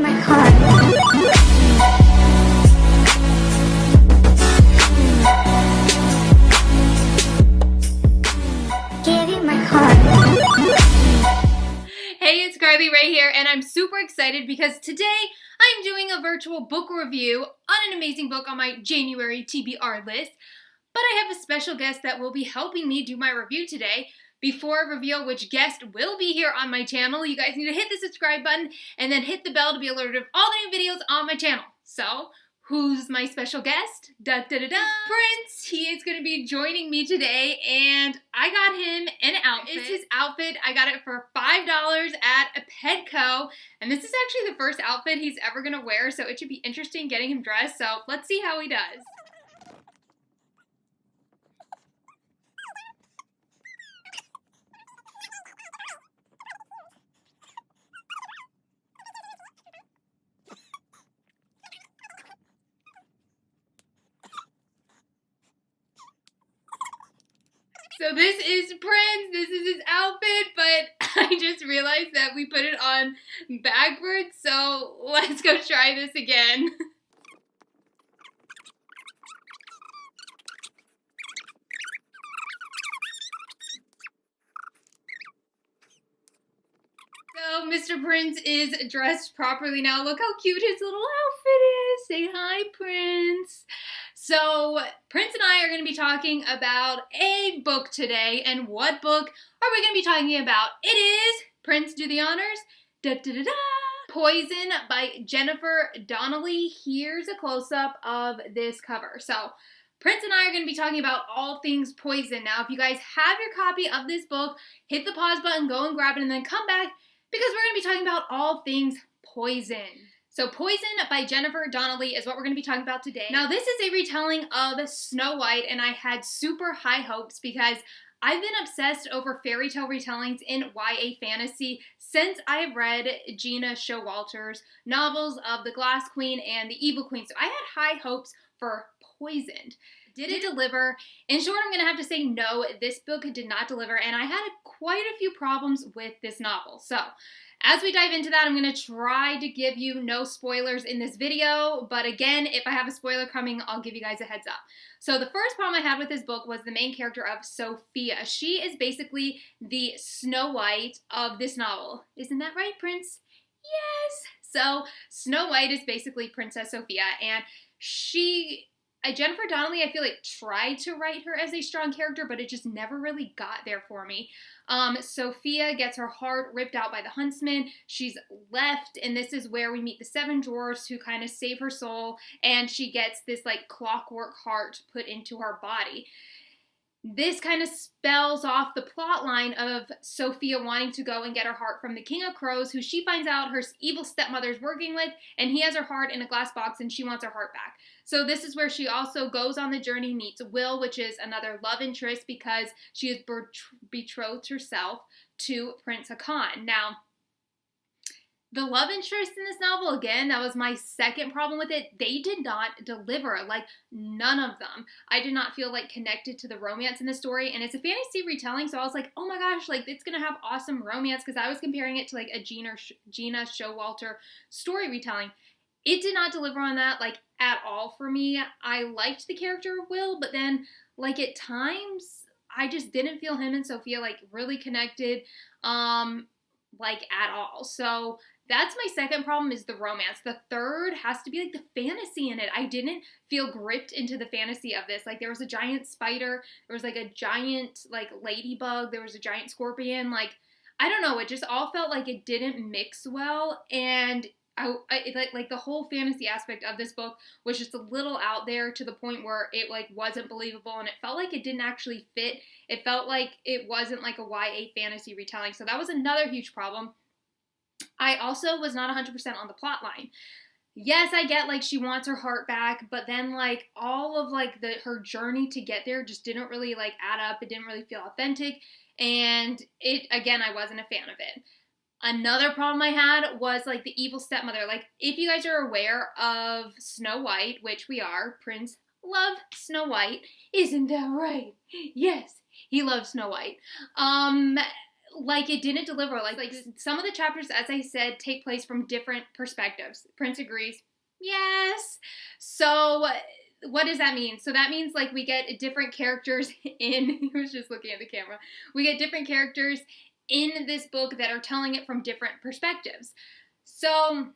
my heart. Give you my heart. Hey, it's carlyrae here, and I'm super excited because today I'm doing a virtual book review on an amazing book on my January TBR list, but I have a special guest that will be helping me do my review today. Before I reveal which guest will be here on my channel, you guys need to hit the subscribe button and then hit the bell to be alerted of all the new videos on my channel. So, who's my special guest? Prince! He is going to be joining me today, and I got him an outfit. It's his outfit. I got it for $5 at Epique, and this is actually the first outfit he's ever going to wear, so it should be interesting getting him dressed, so let's see how he does. So this is Prince, this is his outfit, but I just realized that we put it on backwards, so let's go try this again. So Mr. Prince is dressed properly now. Look how cute his little outfit is. Say hi, Prince. So Prince and I are going to be talking about a book today. And what book are we going to be talking about? It is, Prince, do the honors, Poison by Jennifer Donnelly. Here's a close-up of this cover. So Prince and I are going to be talking about all things Poison. Now, if you guys have your copy of this book, hit the pause button, go and grab it, and then come back because we're going to be talking about all things Poison. So Poison by Jennifer Donnelly is what we're going to be talking about today. Now this is a retelling of Snow White, and I had super high hopes because I've been obsessed over fairy tale retellings in YA fantasy since I have read Gina Showalter's novels of The Glass Queen and The Evil Queen. So I had high hopes for Poisoned. Did it deliver? In short, I'm going to have to say no, this book did not deliver, and I had quite a few problems with this novel. So as we dive into that, I'm going to try to give you no spoilers in this video, but again, if I have a spoiler coming, I'll give you guys a heads up. So the first problem I had with this book was the main character of Sophia. She is basically the Snow White of this novel. Isn't that right, Prince? Yes! So Snow White is basically Princess Sophia, and Jennifer Donnelly, I feel like, tried to write her as a strong character, but it just never really got there for me. Sophia gets her heart ripped out by the huntsman. She's left, and this is where we meet the 7 dwarfs who kind of save her soul, and she gets this, like, clockwork heart put into her body. This kind of spells off the plot line of Sophia wanting to go and get her heart from the King of Crows, who she finds out her evil stepmother is working with, and he has her heart in a glass box, and she wants her heart back. So this is where she also goes on the journey, meets Will, which is another love interest because she has betrothed herself to Prince Haakon. Now, the love interest in this novel, again, that was my second problem with it. They did not deliver, like, none of them. I did not feel, like, connected to the romance in the story, and it's a fantasy retelling, so I was like, oh my gosh, like, it's gonna have awesome romance, because I was comparing it to, like, a Gina Showalter story retelling. It did not deliver on that, like, at all for me. I liked the character of Will, but then, like, at times, I just didn't feel him and Sophia, like, really connected, like, at all. So that's my second problem, is the romance. The third has to be, like, the fantasy in it. I didn't feel gripped into the fantasy of this. Like, there was a giant spider, there was, like, a giant, like, ladybug, there was a giant scorpion. Like, I don't know, it just all felt like it didn't mix well, and like the whole fantasy aspect of this book was just a little out there to the point where it, like, wasn't believable, and it felt like it didn't actually fit. It felt like it wasn't, like, a YA fantasy retelling, so that was another huge problem. I also was not 100% on the plot line. Yes, I get, like, she wants her heart back, but then, like, all of, like, her journey to get there just didn't really, like, add up. It didn't really feel authentic, and again, I wasn't a fan of it. Another problem I had was, like, the evil stepmother. Like, if you guys are aware of Snow White, which we are, Prince loved Snow White. Isn't that right? Yes, he loves Snow White. like it didn't deliver. Like some of the chapters, as I said, take place from different perspectives. Prince agrees. Yes. So what does that mean? So that means like we get different characters in, he was just looking at the camera. We get different characters in this book that are telling it from different perspectives. So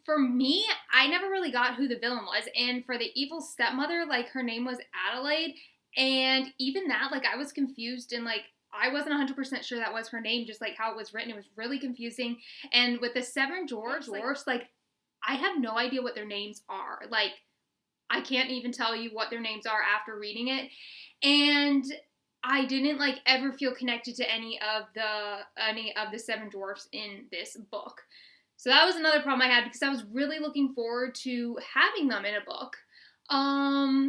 for me, I never really got who the villain was. And for the evil stepmother, like her name was Adelaide. And even that, like I was confused and like I wasn't 100% sure that was her name, just like how it was written. It was really confusing. And with the seven dwarfs, like I have no idea what their names are. Like I can't even tell you what their names are after reading it. And I didn't like ever feel connected to any of the seven dwarfs in this book. So that was another problem I had because I was really looking forward to having them in a book.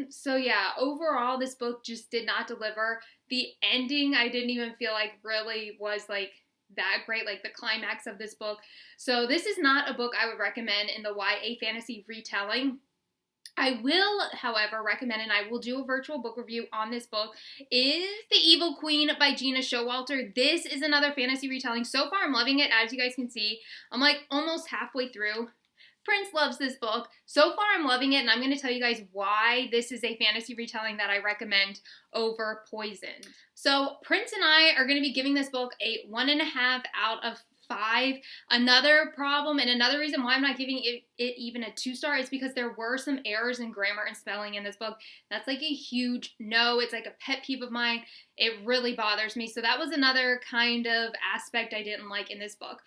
So yeah, overall this book just did not deliver. The ending I didn't even feel like really was like that great, like the climax of this book. So this is not a book I would recommend in the YA fantasy retelling. I will, however, recommend, and I will do a virtual book review on this book, is The Evil Queen by Gina Showalter. This is another fantasy retelling. So far, I'm loving it, as you guys can see. I'm like almost halfway through. Prince loves this book. So far, I'm loving it, and I'm going to tell you guys why this is a fantasy retelling that I recommend over Poison. So, Prince and I are going to be giving this book a 1.5 out of 5. Another problem and another reason why I'm not giving it even a 2-star is because there were some errors in grammar and spelling in this book. That's like a huge no. It's like a pet peeve of mine. It really bothers me. So that was another kind of aspect I didn't like in this book.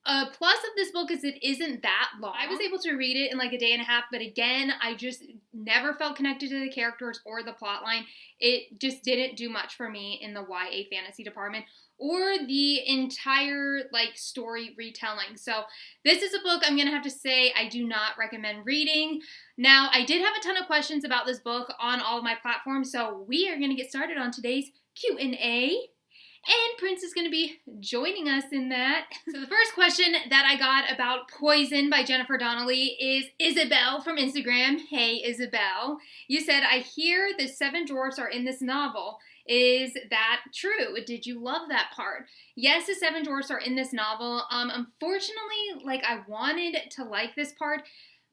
A plus of this book is it isn't that long. I was able to read it in like a day and a half, but again, I just never felt connected to the characters or the plot line. It just didn't do much for me in the YA fantasy department or the entire like story retelling. So this is a book I'm going to have to say I do not recommend reading. Now, I did have a ton of questions about this book on all of my platforms, so we are going to get started on today's Q&A. And Prince is going to be joining us in that. So the first question that I got about Poison by Jennifer Donnelly is Isabel from Instagram. Hey, Isabel. You said, I hear the 7 dwarfs are in this novel. Is that true? Did you love that part? Yes, the 7 dwarfs are in this novel. Unfortunately, like I wanted to like this part.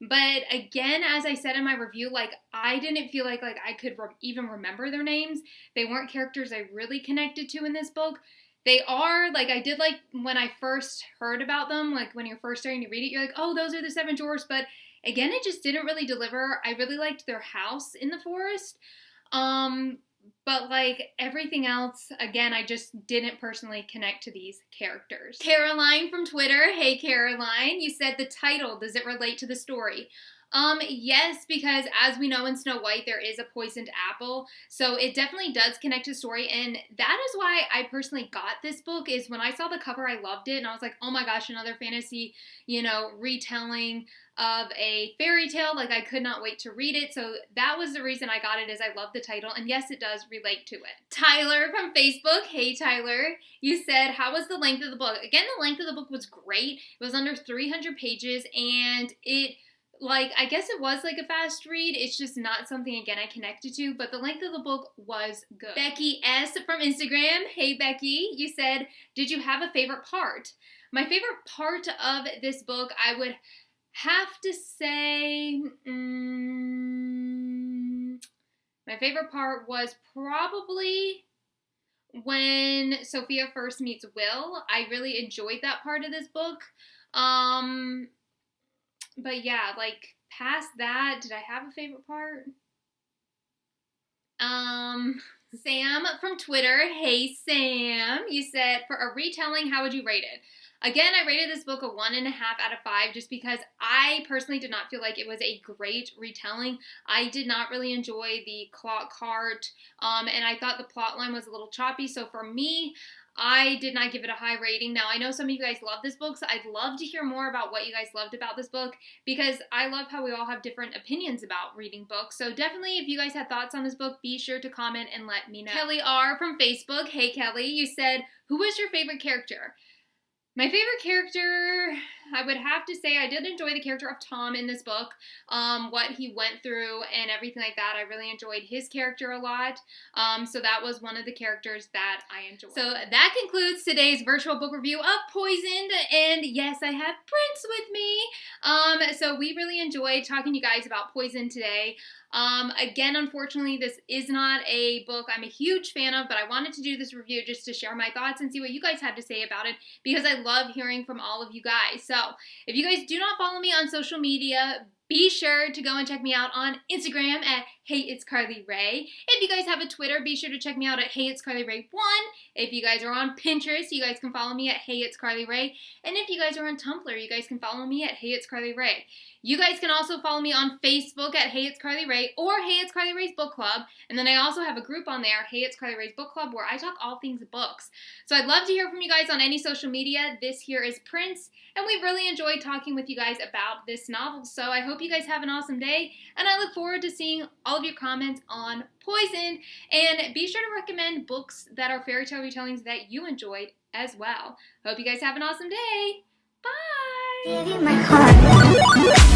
But again, as I said in my review, like I didn't feel like I could even remember their names. They weren't characters I really connected to in this book. They are, like I did like when I first heard about them, like when you're first starting to read it, you're like, oh, those are the 7 dwarfs. But again, it just didn't really deliver. I really liked their house in the forest. But like everything else, again, I just didn't personally connect to these characters. Caroline from Twitter. Hey, Caroline. You said the title, does it relate to the story? Yes, because as we know in Snow White, there is a poisoned apple. So it definitely does connect to the story. And that is why I personally got this book, is when I saw the cover, I loved it. And I was like, oh my gosh, another fantasy, retelling of a fairy tale. Like I could not wait to read it. So that was the reason I got it, is I love the title. And yes, it does relate to it. Tyler from Facebook. Hey, Tyler. You said, how was the length of the book? Again, the length of the book was great. It was under 300 pages and I guess it was like a fast read. It's just not something, again, I connected to, but the length of the book was good. Becky S. from Instagram. Hey, Becky. You said, did you have a favorite part? My favorite part of this book, I would have to say, my favorite part was probably when Sophia first meets Will. I really enjoyed that part of this book. But yeah, like past that, did I have a favorite part? Sam from Twitter. Hey, Sam. You said, for a retelling, how would you rate it? Again, I rated this book a 1.5 out of 5 just because I personally did not feel like it was a great retelling. I did not really enjoy the clock cart, and I thought the plot line was a little choppy. So for me, I did not give it a high rating. Now, I know some of you guys love this book, so I'd love to hear more about what you guys loved about this book, because I love how we all have different opinions about reading books. So definitely, if you guys had thoughts on this book, be sure to comment and let me know. Kelly R. from Facebook. Hey, Kelly. You said, who was your favorite character? My favorite character, I would have to say I did enjoy the character of Tom in this book. What he went through and everything like that. I really enjoyed his character a lot. So that was one of the characters that I enjoyed. So that concludes today's virtual book review of Poisoned. And yes, I have Prince with me. So we really enjoyed talking to you guys about Poisoned today. Again, unfortunately, this is not a book I'm a huge fan of, but I wanted to do this review just to share my thoughts and see what you guys had to say about it, because I love hearing from all of you guys. So if you guys do not follow me on social media, be sure to go and check me out on Instagram at HeyIt'sCarlyRae. If you guys have a Twitter, be sure to check me out at HeyIt'sCarlyRae1. If you guys are on Pinterest, you guys can follow me at HeyIt'sCarlyRae. And if you guys are on Tumblr, you guys can follow me at HeyIt'sCarlyRae. You guys can also follow me on Facebook at Hey It's Carly Rae or Hey It's Carly Rae's Book Club. And then I also have a group on there, Hey It's Carly Rae's Book Club, where I talk all things books. So I'd love to hear from you guys on any social media. This here is Prince, and we really enjoyed talking with you guys about this novel. So I hope you guys have an awesome day, and I look forward to seeing all of your comments on Poisoned. And be sure to recommend books that are fairy tale retellings that you enjoyed as well. Hope you guys have an awesome day. Bye! Give you my heart.